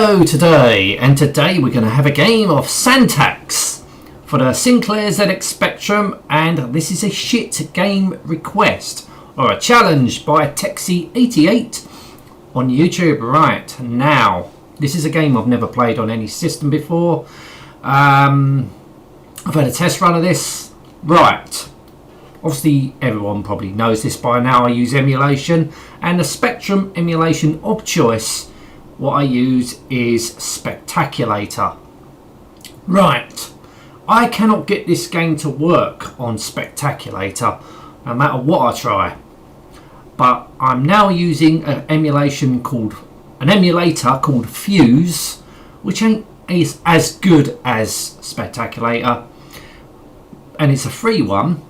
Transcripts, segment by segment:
Hello today, and today we're going to have a game of Santax for the Sinclair ZX Spectrum, and this is a shit game request or a challenge by Texie88 on YouTube. Right, now this is a game I've never played on any system before. I've had a test run of this. Right, obviously everyone probably knows this by now. I use emulation, and the Spectrum emulation of choice, what I use is Spectaculator. Right, I cannot get this game to work on Spectaculator no matter what I try, but I'm now using an emulator called Fuse, which ain't is as good as Spectaculator, and it's a free one,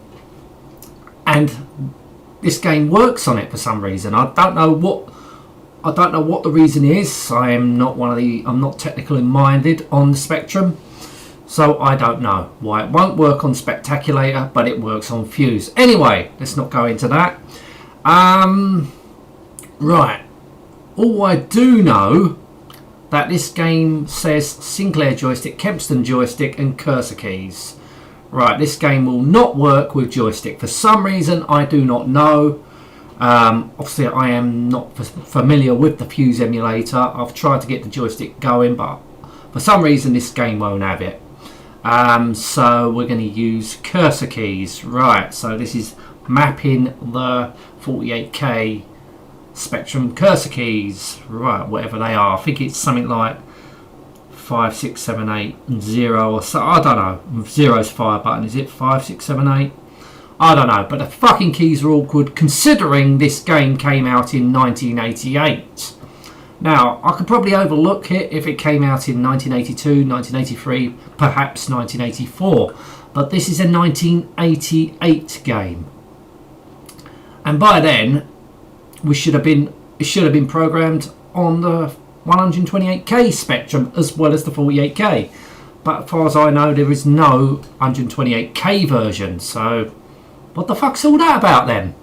and this game works on it for some reason. I don't know what the reason is. I'm not technically minded on the Spectrum, so I don't know why it won't work on Spectaculator, but it works on Fuse. Anyway, let's not go into that. Right, all I do know that this game says Sinclair joystick, Kempston joystick and cursor keys. Right, this game will not work with joystick for some reason. I do not know. Obviously I am not familiar with the Fuse emulator. I've tried to get the joystick going, but for some reason this game won't have it. So we're going to use cursor keys. Right, so this is mapping the 48K Spectrum cursor keys. Right, whatever they are. I think it's something like 5, 6, 7, 8 and 0 or so. I don't know. 0's fire button. Is it 5, 6, 7, 8? I don't know, but the fucking keys are awkward considering this game came out in 1988. Now, I could probably overlook it if it came out in 1982, 1983, perhaps 1984, but this is a 1988 game. And by then, it should have been programmed on the 128K Spectrum as well as the 48K. But as far as I know, there is no 128K version, so what the fuck's all that about then?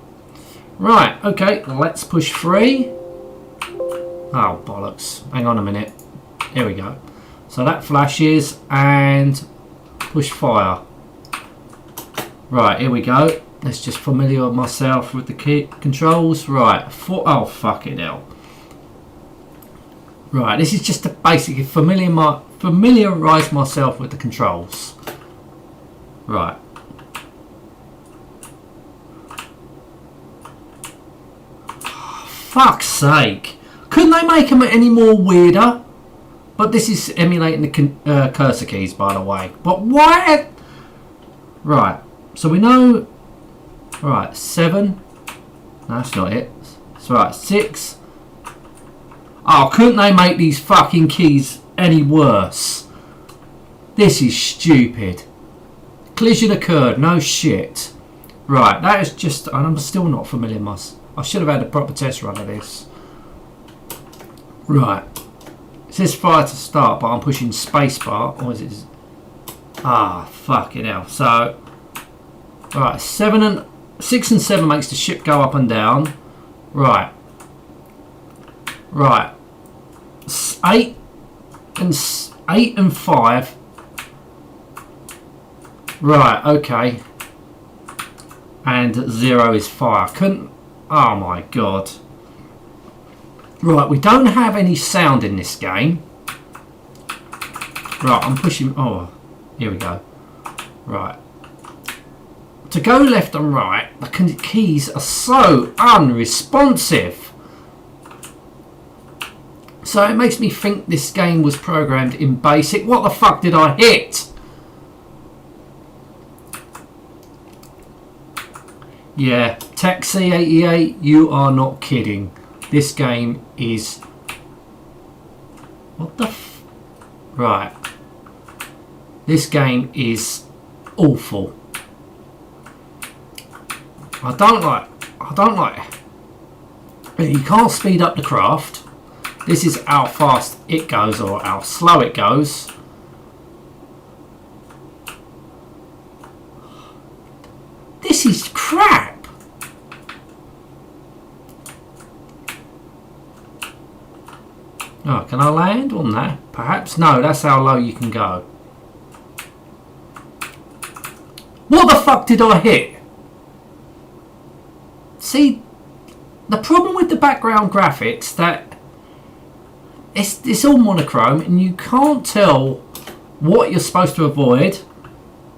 Right, okay, let's push 3. Oh, bollocks. Hang on a minute. Here we go. So that flashes and push fire. Right, here we go. Let's just familiar myself with the key controls. Right, oh, fucking hell. Right, this is just to basically familiarise myself with the controls. Right. Fuck's sake. Couldn't they make them any more weirder? But this is emulating the cursor keys, by the way. But why? Right. So we know. Right. 7. No, that's not it. That's right. 6. Oh, couldn't they make these fucking keys any worse? This is stupid. Collision occurred. No shit. Right. That is just. And I'm still not familiar with I should have had a proper test run of this. Right. It says fire to start, but I'm pushing spacebar. Or is it? Ah, fucking hell. So, right, 6 and 7 makes the ship go up and down. Right. Right. 8 and 5. Right. Okay. And 0 is fire. Couldn't. Oh my god. Right, we don't have any sound in this game. Right, I'm pushing. Oh, here we go. Right. To go left and right, the keys are so unresponsive. So it makes me think this game was programmed in BASIC. What the fuck did I hit? Yeah, Texie88, you are not kidding. This game is... What the f... Right. This game is awful. I don't like... You can't speed up the craft. This is how fast it goes or how slow it goes. This is crap. Oh, can I land on that? Perhaps? No, that's how low you can go. What the fuck did I hit? See, the problem with the background graphics that it's all monochrome and you can't tell what you're supposed to avoid,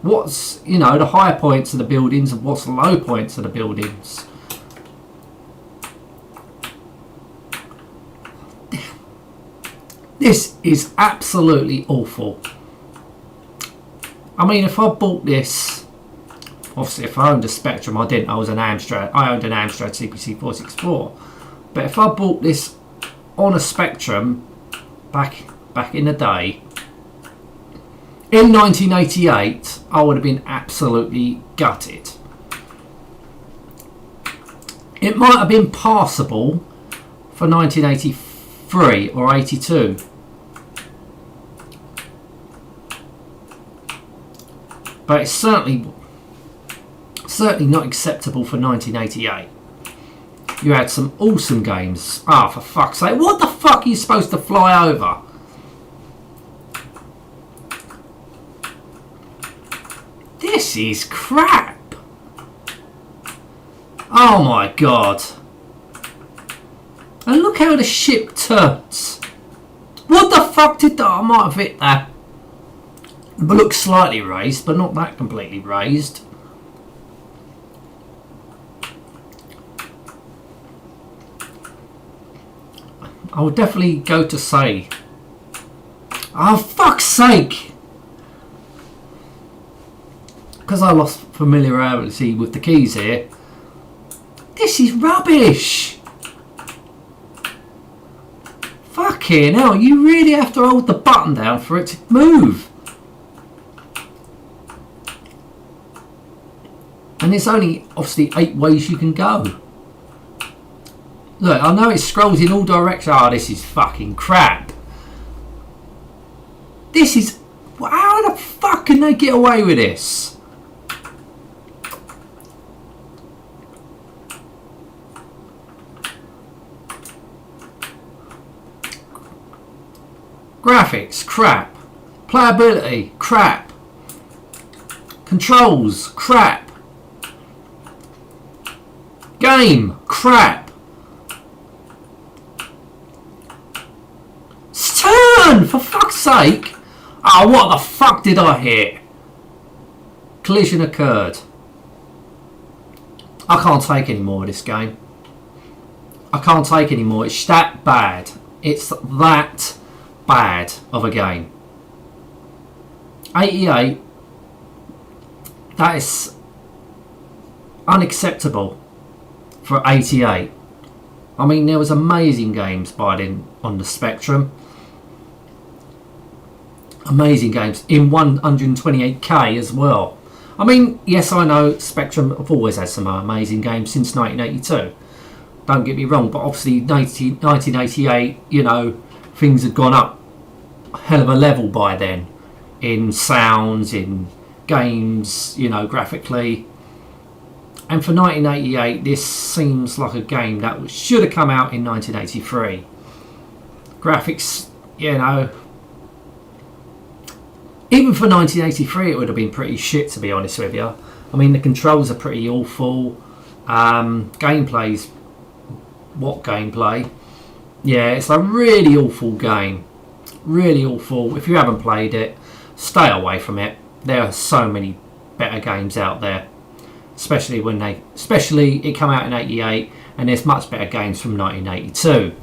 what's, you know, the high points of the buildings and what's the low points of the buildings. This is absolutely awful. I mean, if I bought this, obviously if I owned a Spectrum, I didn't, I owned an Amstrad CPC 464. But if I bought this on a Spectrum back in the day, in 1988, I would have been absolutely gutted. It might have been passable for 1983 or 82. But it's certainly not acceptable for 1988. You had some awesome games. Ah, for fuck's sake. What the fuck are you supposed to fly over? This is crap. Oh my god. And look how the ship turns. What the fuck did that? I might have hit that. It looks slightly raised, but not that completely raised. I would definitely go to say, oh fuck's sake, because I lost familiarity with the keys here. This is rubbish. Fucking hell, you really have to hold the button down for it to move. And there's only obviously 8 ways you can go. Look, I know it scrolls in all directions. Oh, this is fucking crap. This is... How the fuck can they get away with this? Graphics, crap. Playability, crap. Controls, crap. Game, crap. Turn, for fuck's sake. Oh, what the fuck did I hit? Collision occurred. I can't take any more of this game. I can't take any more. It's that bad. It's that bad of a game. 88. That is unacceptable for 88. I mean, there was amazing games by then on the Spectrum. Amazing games in 128K as well. I mean, yes, I know Spectrum have always had some amazing games since 1982. Don't get me wrong, but obviously 1988, you know, things had gone up a hell of a level by then. In sounds, in games, you know, graphically. And for 1988, this seems like a game that should have come out in 1983. Graphics, you know, even for 1983, it would have been pretty shit, to be honest with you. I mean, the controls are pretty awful. Gameplay's... What gameplay? Yeah, it's a really awful game. Really awful. If you haven't played it, stay away from it. There are so many better games out there. Especially it came out in 88, and there's much better games from 1982.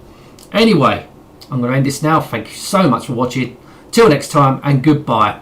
Anyway, I'm going to end this now. Thank you so much for watching. Till next time, and goodbye.